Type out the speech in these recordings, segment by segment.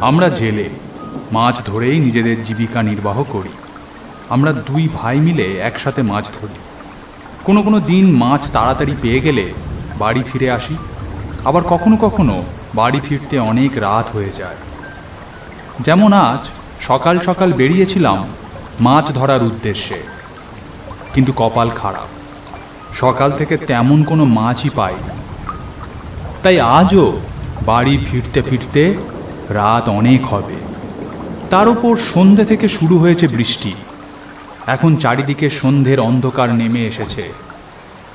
আমরা জেলে মাছ ধরেই নিজেদের জীবিকা নির্বাহ করি। আমরা দুই ভাই মিলে একসাথে মাছ ধরি। কোনো কোনো দিন মাছ তাড়াতাড়ি পেয়ে গেলে বাড়ি ফিরে আসি, আবার কখনো কখনো বাড়ি ফিরতে অনেক রাত হয়ে যায়। যেমন আজ সকাল সকাল বেরিয়েছিলাম মাছ ধরার উদ্দেশ্যে, কিন্তু কপাল খারাপ, সকাল থেকে তেমন কোনো মাছই পাইনি। তাই আজও বাড়ি ফিরতে ফিরতে রাত অনেক হবে। তার উপর সন্ধ্যে থেকে শুরু হয়েছে বৃষ্টি। এখন চারিদিকে সন্ধ্যের অন্ধকার নেমে এসেছে।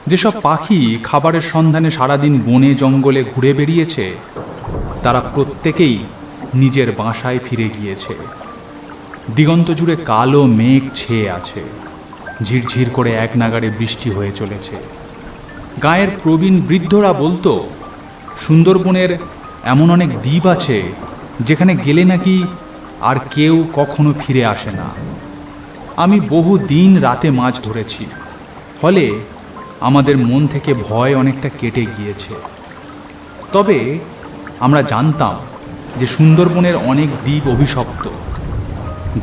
যেসব পাখি খাবারের সন্ধানে সারাদিন বনে জঙ্গলে ঘুরে বেরিয়েছে, তারা প্রত্যেকেই নিজের বাসায় ফিরে গিয়েছে। দিগন্ত জুড়ে কালো মেঘ ছেয়ে আছে। ঝিরঝির করে এক নাগাড়ে বৃষ্টি হয়ে চলেছে। গাঁয়ের প্রবীণ বৃদ্ধরা বলতো, সুন্দরবনের এমন অনেক দ্বীপ আছে যেখানে গেলে নাকি আর কেউ কখনো ফিরে আসে না। আমি বহু দিন রাতে মাছ ধরেছি, ফলে আমাদের মন থেকে ভয় অনেকটা কেটে গিয়েছে। তবে আমরা জানতাম যে সুন্দরবনের অনেক দ্বীপ অভিশপ্ত।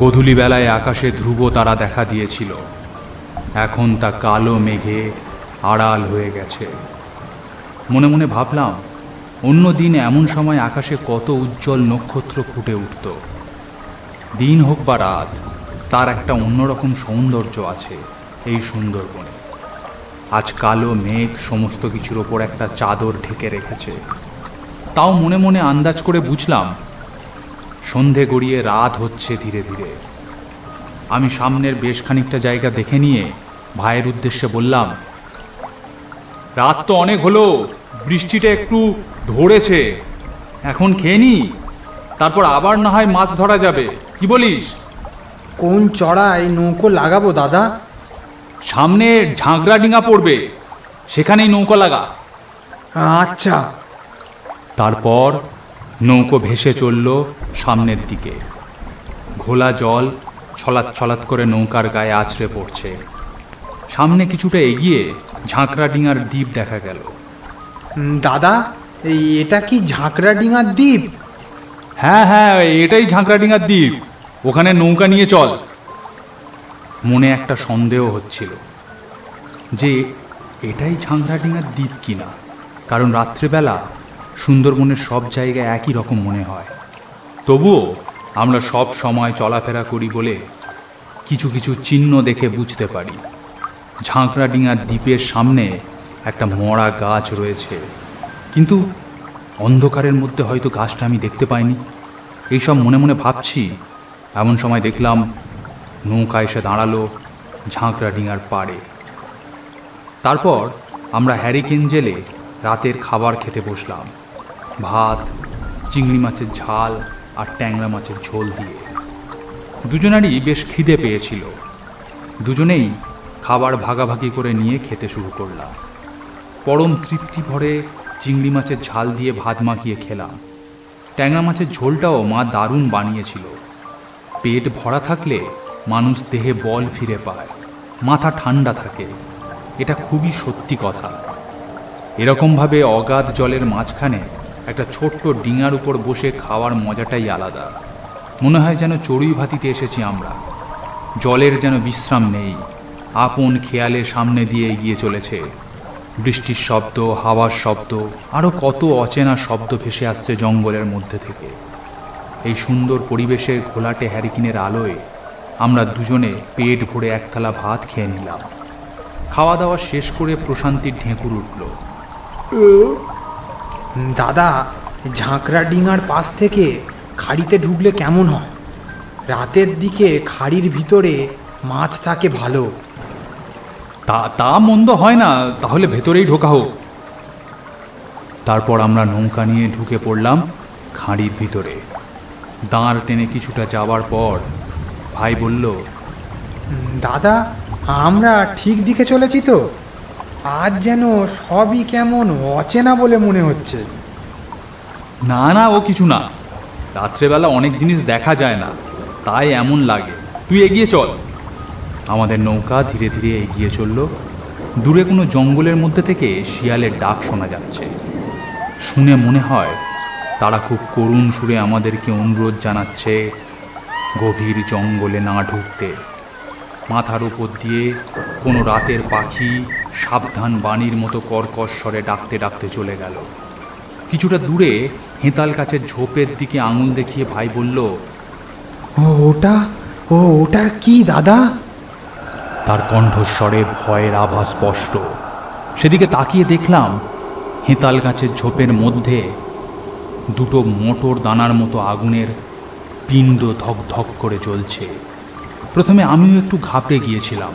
গোধূলি বেলায় আকাশে ধ্রুব তারা দেখা দিয়েছিল, এখন তা কালো মেঘে আড়াল হয়ে গেছে। মনে মনে ভাবলাম, অন্য দিন এমন সময় আকাশে কত উজ্জ্বল নক্ষত্র ফুটে উঠত। দিন হোক বা রাত, তার একটা অন্যরকম সৌন্দর্য আছে এই সুন্দরবনে। আজ কালো মেঘ সমস্ত কিছুর ওপর একটা চাদর ঢেকে রেখেছে। তাও মনে মনে আন্দাজ করে বুঝলাম, সন্ধে গড়িয়ে রাত হচ্ছে ধীরে ধীরে। আমি সামনের বেশ খানিকটা জায়গা দেখে নিয়ে ভাইয়ের উদ্দেশ্যে বললাম, রাত তো অনেক হলো, বৃষ্টিটা একটু ধরেছে, এখন খেয়ে নি, তারপর আবার না হয় মাছ ধরা যাবে, কি বলিস? কোন চড়ায় নৌকো লাগাবো দাদা? সামনে ঝাঁকড়া ডিঙা পড়বে, সেখানেই নৌকো লাগা। আচ্ছা। তারপর নৌকো ভেসে চলল সামনের দিকে। ঘোলা জল ছলাৎ ছলাৎ করে নৌকার গায়ে আছড়ে পড়ছে। সামনে কিছুটা এগিয়ে ঝাঁকড়া ডিঙার দ্বীপ দেখা গেল। দাদা, এটা কি ঝাঁকড়া ডিঙার দ্বীপ? হ্যাঁ হ্যাঁ, এটাই ঝাঁকড়া ডিঙার দ্বীপ, ওখানে নৌকা নিয়ে চল। মনে একটা সন্দেহ হচ্ছিল যে এটাই ঝাঁকড়া ডিঙার দ্বীপ কিনা, কারণ রাত্রেবেলা সুন্দরবনের সব জায়গায় একই রকম মনে হয়। তবুও আমরা সব সময় চলাফেরা করি বলে কিছু কিছু চিহ্ন দেখে বুঝতে পারি ঝাঁকড়া ডিঙার দ্বীপের সামনে একটা মরা গাছ রয়েছে, কিন্তু অন্ধকারের মধ্যে হয়তো গাছটা আমি দেখতে পাইনি। এইসব মনে মনে ভাবছি, এমন সময় দেখলাম নৌকা এসে দাঁড়ালো ঝাঁকড়া ডিঙার পাড়ে। তারপর আমরা হ্যারিকেন জেলে রাতের খাবার খেতে বসলাম, ভাত, চিংড়ি মাছের ঝাল আর ট্যাংরা মাছের ঝোল দিয়ে। দুজনেরই বেশ খিদে পেয়েছিল। দুজনেই খাবার ভাগাভাগি করে নিয়ে খেতে শুরু করলাম। পরম তৃপ্তি ভরে চিংড়ি মাছের ঝাল দিয়ে ভাত মাখিয়ে খেলাম। ট্যাংরা মাছের ঝোলটাও মা দারুণ বানিয়েছিল। পেট ভরা থাকলে মানুষ দেহে বল ফিরে পায়, মাথা ঠান্ডা থাকে, এটা খুবই সত্যি কথা। এরকমভাবে অগাধ জলের মাঝখানে একটা ছোট্ট ডিঙার উপর বসে খাওয়ার মজাটাই আলাদা। মনে হয় যেন চড়ুই ভাতিতে এসেছি আমরা। জলের যেন বিশ্রাম নেই, আপন খেয়ালে সামনে দিয়ে এগিয়ে চলেছে। বৃষ্টির শব্দ, হাওয়ার শব্দ, আরও কত অচেনা শব্দ ভেসে আসছে জঙ্গলের মধ্যে থেকে। এই সুন্দর পরিবেশের ঘোলাটে হ্যারিকেনের আলোয় আমরা দুজনে পেট ভরে এক থালা ভাত খেয়ে নিলাম। খাওয়া দাওয়া শেষ করে প্রশান্তির ঢেঁকুর উঠল। দাদা, ঝাঁকড়া ডিঙার পাশ থেকে খাড়িতে ঢুকলে কেমন হয়? রাতের দিকে খাড়ির ভিতরে মাছ থাকে ভালো। তা মন্দ হয় না, তাহলে ভেতরেই ঢোকা হোক। তারপর আমরা নৌকা নিয়ে ঢুকে পড়লাম খাঁড়ির ভিতরে। দাঁড় টেনে কিছুটা যাওয়ার পর ভাই বলল, দাদা, আমরা ঠিক দিকে চলেছি তো? আজ যেন সবই কেমন অচেনা বলে মনে হচ্ছে। না না, ও কিছু না, রাত্রেবেলা অনেক জিনিস দেখা যায় না, তাই এমন লাগে। তুই এগিয়ে চল। আমাদের নৌকা ধীরে ধীরে এগিয়ে চলল। দূরে কোনো জঙ্গলের মধ্যে থেকে শিয়ালের ডাক শোনা যাচ্ছে। শুনে মনে হয় তারা খুব করুণ সুরে আমাদেরকে অনুরোধ জানাচ্ছে গভীর জঙ্গলে না ঢুকতে। মাথার উপর দিয়ে কোনো রাতের পাখি সাবধান বাণীর মতো কর্কশ স্বরে ডাকতে ডাকতে চলে গেল। কিছুটা দূরে হেঁতাল গাছের ঝোপের দিকে আঙুল দেখিয়ে ভাই বলল, ওটা কি দাদা? তার কণ্ঠস্বরে ভয়ের আভাস স্পষ্ট। সেদিকে তাকিয়ে দেখলাম হেঁতাল গাছের ঝোপের মধ্যে দুটো মোটর দানার মতো আগুনের পিণ্ড ধক ধক করে জ্বলছে। প্রথমে আমিও একটু ঘাবড়ে গিয়েছিলাম,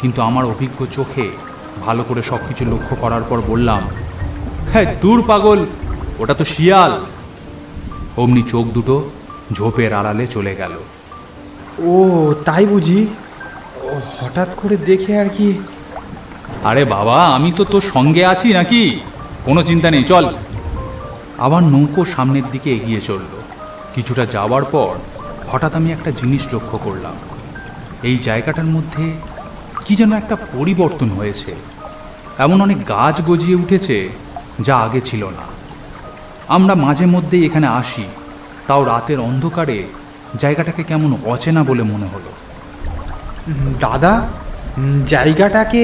কিন্তু আমার অভিজ্ঞ চোখে ভালো করে সব কিছু লক্ষ্য করার পর বললাম, হ্যাঁ দূর পাগল, ওটা তো শিয়াল। অমনি চোখ দুটো ঝোপের আড়ালে চলে গেল। ও তাই বুঝি? হঠাৎ করে দেখে আর কি। আরে বাবা, আমি তো তোর সঙ্গে আছি নাকি, কোনো চিন্তা নেই, চল। আবার নৌকো সামনের দিকে এগিয়ে চলল। কিছুটা যাওয়ার পর হঠাৎ আমি একটা জিনিস লক্ষ্য করলাম। এই জায়গাটার মধ্যে কি যেন একটা পরিবর্তন হয়েছে। এমন অনেক গাছ গজিয়ে উঠেছে যা আগে ছিল না। আমরা মাঝে মধ্যেই এখানে আসি, তাও রাতের অন্ধকারে জায়গাটাকে কেমন অচেনা বলে মনে হলো। দাদা, জায়গাটাকে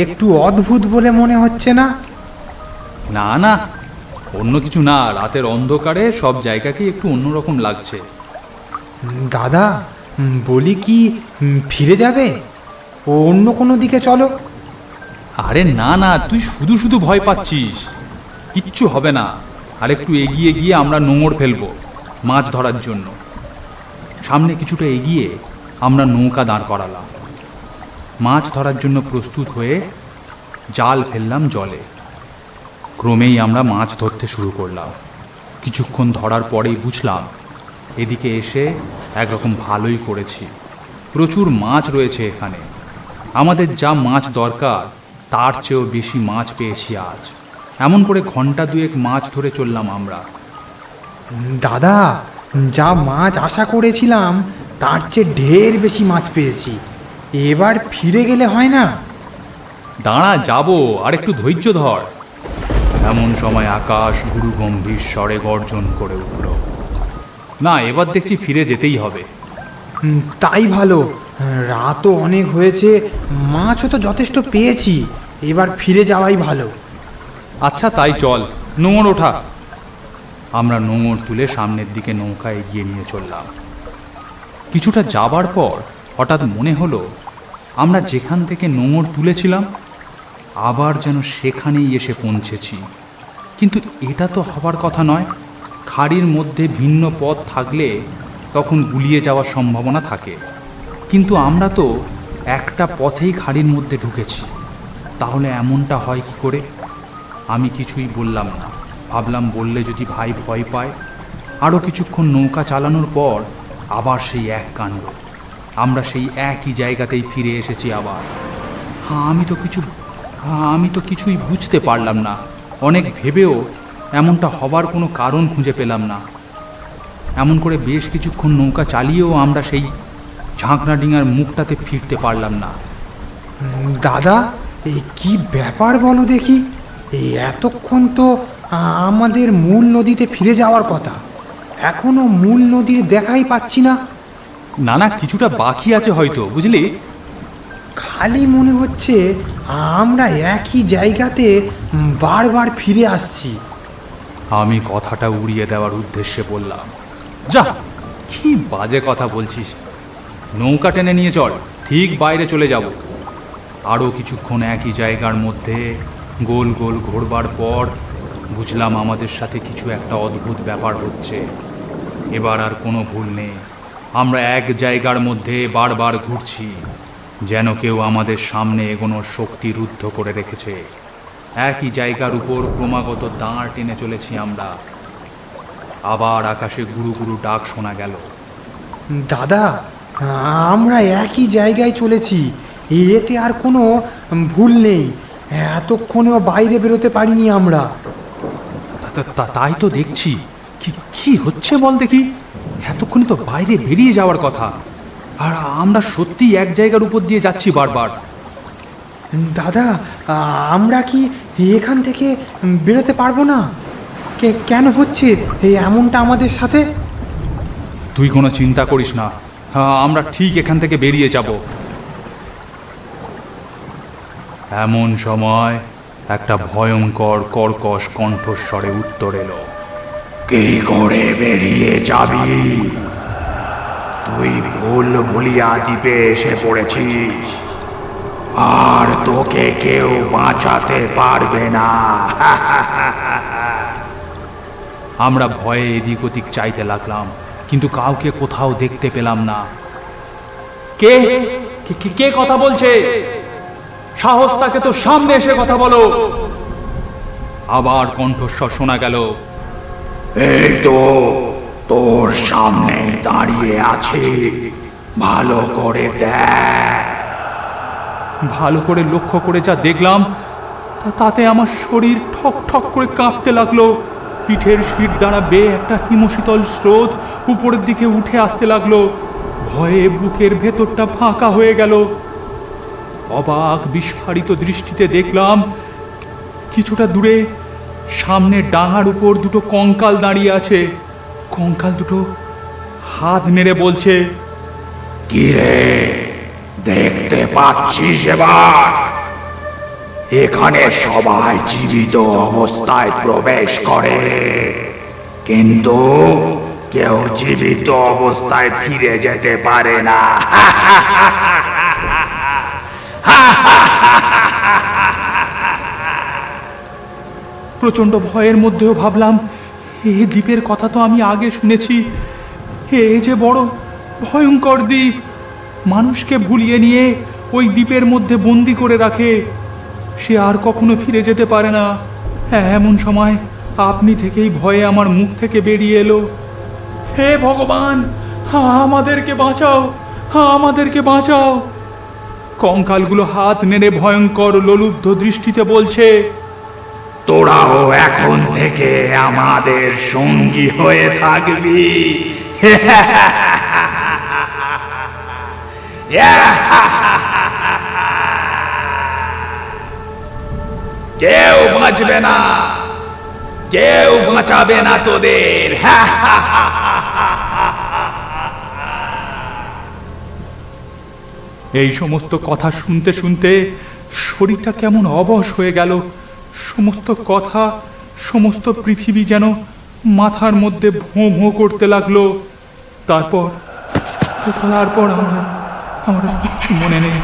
একটু অদ্ভুত বলে মনে হচ্ছে না? না না, অন্য কিছু না, রাতের অন্ধকারে সব জায়গাকে একটু অন্যরকম লাগছে। দাদা বলি কি, ফিরে যাবে? অন্য কোনো দিকে চলো। আরে না না, তুই শুধু শুধু ভয় পাচ্ছিস। কিচ্ছু হবে না। আর একটু এগিয়ে গিয়ে আমরা নোঙর ফেলবো মাছ ধরার জন্য। সামনে কিছুটা এগিয়ে আমরা নৌকা দাঁড় করালাম। মাছ ধরার জন্য প্রস্তুত হয়ে জাল ফেললাম জলে। ক্রমেই আমরা মাছ ধরতে শুরু করলাম। কিছুক্ষণ ধরার পরেই বুঝলাম এদিকে এসে একরকম ভালোই করেছি। প্রচুর মাছ রয়েছে এখানে। আমাদের যা মাছ দরকার তার চেয়েও বেশি মাছ পেয়েছি আজ। এমন করে ঘন্টা দুয়েক মাছ ধরে চললাম আমরা। দাদা, যা মাছ আশা করেছিলাম তার চেয়ে ঢের বেশি মাছ পেয়েছি। এবার ফিরে গেলে হয় না? দাঁড়া, যাবো, আর একটু ধৈর্য ধর। এমন সময় আকাশ গুরু গম্ভীর স্বরে গর্জন করে উঠল। না, এবার দেখছি ফিরে যেতেই হবে। তাই ভালো, রাতও অনেক হয়েছে, মাছও তো যথেষ্ট পেয়েছি। এবার ফিরে যাওয়াই ভালো। আচ্ছা তাই চল, নোঙর ওঠা। আমরা নোঙর তুলে সামনের দিকে নৌকা এগিয়ে নিয়ে চললাম। কিছুটা যাবার পর হঠাৎ মনে হলো আমরা যেখান থেকে নোঙর তুলেছিলাম আবার যেন সেখানেই এসে পৌঁছেছি। কিন্তু এটা তো হবার কথা নয়। খাড়ির মধ্যে ভিন্ন পথ থাকলে তখন গুলিয়ে যাওয়ার সম্ভাবনা থাকে, কিন্তু আমরা তো একটা পথেই খাড়ির মধ্যে ঢুকেছি। তাহলে এমনটা হয় কি করে? আমি কিছুই বললাম না। ভাবলাম বললে যদি ভাই ভয় পায়। আরও কিছুক্ষণ নৌকা চালানোর পর আবার সেই এক কাণ্ড। আমরা সেই একই জায়গাতেই ফিরে এসেছি আবার। আমি তো কিছুই বুঝতে পারলাম না। অনেক ভেবেও এমনটা হবার কোনো কারণ খুঁজে পেলাম না। এমন করে বেশ কিছুক্ষণ নৌকা চালিয়েও আমরা সেই ঝাঁকড়া ডিঙার মুখটাতে ফিরতে পারলাম না। দাদা, এই কি ব্যাপার বলো দেখি? এই এতক্ষণ তো আমাদের মূল নদীতে ফিরে যাওয়ার কথা, এখনো মূল নদীর দেখাই পাচ্ছি না। না না, কিছুটা বাকি আছে হয়তো, বুঝলি। খালি মনে হচ্ছে আমরা একই জায়গাতে বারবার ফিরে আসছি। আমি কথাটা উড়িয়ে দেওয়ার উদ্দেশ্যে বললাম, যা, কি বাজে কথা বলছিস। নৌকা টেনে নিয়ে চল, ঠিক বাইরে চলে যাব। আরও কিছুক্ষণ একই জায়গার মধ্যে গোল গোল ঘোরবার পর বুঝলাম আমাদের সাথে কিছু একটা অদ্ভুত ব্যাপার হচ্ছে। এবার আর কোনো ভুল নেই। আমরা এক জায়গার মধ্যে বারবার ঘুরছি, যেন কেউ আমাদের সামনে এগোনোর শক্তি রুদ্ধ করে রেখেছে। একই জায়গার উপর ক্রমাগত দাঁড় টেনে চলেছি আমরা। আবার আকাশে গুরু গুরু ডাক শোনা গেল। দাদা, আমরা একই জায়গায় চলেছি, এতে আর কোনো ভুল নেই। এতক্ষণেও বাইরে বেরোতে পারিনি আমরা। তাই তো দেখছি। কি হচ্ছে বল দেখি। এতক্ষণে তো বাইরে বেরিয়ে যাওয়ার কথা, আর আমরা সত্যি এক জায়গার উপর দিয়ে যাচ্ছি বারবার। দাদা, আমরা কি এখান থেকে বেরোতে পারবো না? কেন হচ্ছে এই এমনটা আমাদের সাথে? তুই কোনো চিন্তা করিস না, আমরা ঠিক এখান থেকে বেরিয়ে যাব। এমন সময় একটা ভয়ঙ্কর কর্কশ কণ্ঠস্বরে উত্তর এলো। কি করে বেরিয়ে যাবি? তুই ভুলিয়া দ্বীপে এসে পড়েছিস, আর তোকে কেউ বাঁচাতে পারবে না। আমরা ভয়ে এদিক ওদিক চাইতে লাগলাম, কিন্তু কাউকে কোথাও দেখতে পেলাম না। কে কে কথা বলছে? সাহস থাকে তো সামনে এসে কথা বলো। আবার কণ্ঠস্বর শোনা গেল। এই তো তোর সামনে দাঁড়িয়ে আছে, ভালো করে দেখ। ভালো করে লক্ষ্য করে যা দেখলাম তাতে আমার শরীর ঠক ঠক করে কাঁপতে লাগলো। পিঠের শির দ্বারা বেয়ে একটা হিমশীতল স্রোত উপরের দিকে উঠে আসতে লাগলো। ভয়ে বুকের ভেতরটা ফাঁকা হয়ে গেল। অবাক বিস্ফারিত দৃষ্টিতে দেখলাম কিছুটা দূরে সামনে ডাঙার উপর দুটো কঙ্কাল দাঁড়িয়ে আছে। কঙ্কাল দুটো হাত নেড়ে বলছে, কি রে, দেখতে পাচ্ছিস এবার? এখানে সবাই জীবিত অবস্থায় প্রবেশ করে, কিন্তু কেউ জীবিত অবস্থায় ফিরে যেতে পারে না। প্রচণ্ড ভয়ের মধ্যেও ভাবলাম, এই দ্বীপের কথা তো আমি আগে শুনেছি। এ যে বড় ভয়ঙ্কর দ্বীপ, মানুষকে ভুলিয়ে নিয়ে ওই দ্বীপের মধ্যে বন্দি করে রাখে, সে আর কখনো ফিরে যেতে পারে না। এমন সময় আপনি থেকেই ভয়ে আমার মুখ থেকে বেরিয়ে এলো, হে ভগবান, আমাদেরকে বাঁচাও, আমাদেরকে বাঁচাও। কঙ্কালগুলো হাত নেড়ে ভয়ঙ্কর লোলুব্ধ দৃষ্টিতে বলছে, তোরাও এখন থেকে আমাদের সঙ্গী হয়ে থাকবি। কেউ বাঁচবে না, কেউ বাঁচাবে না তোদের। এই সমস্ত কথা শুনতে শুনতে শরীরটা কেমন অবশ হয়ে গেল। সমস্ত কথা, সমস্ত পৃথিবী যেন মাথার মধ্যে ভোঁ ভোঁ করতে লাগলো। তারপর আমার কিছু মনে নেই।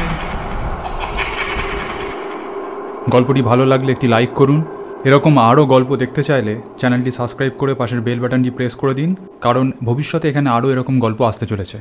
গল্পটি ভালো লাগলে একটি লাইক করুন। এরকম আরও গল্প দেখতে চাইলে চ্যানেলটি সাবস্ক্রাইব করে পাশের বেল বাটনটি প্রেস করে দিন, কারণ ভবিষ্যতে এখানে আরও এরকম গল্প আসতে চলেছে।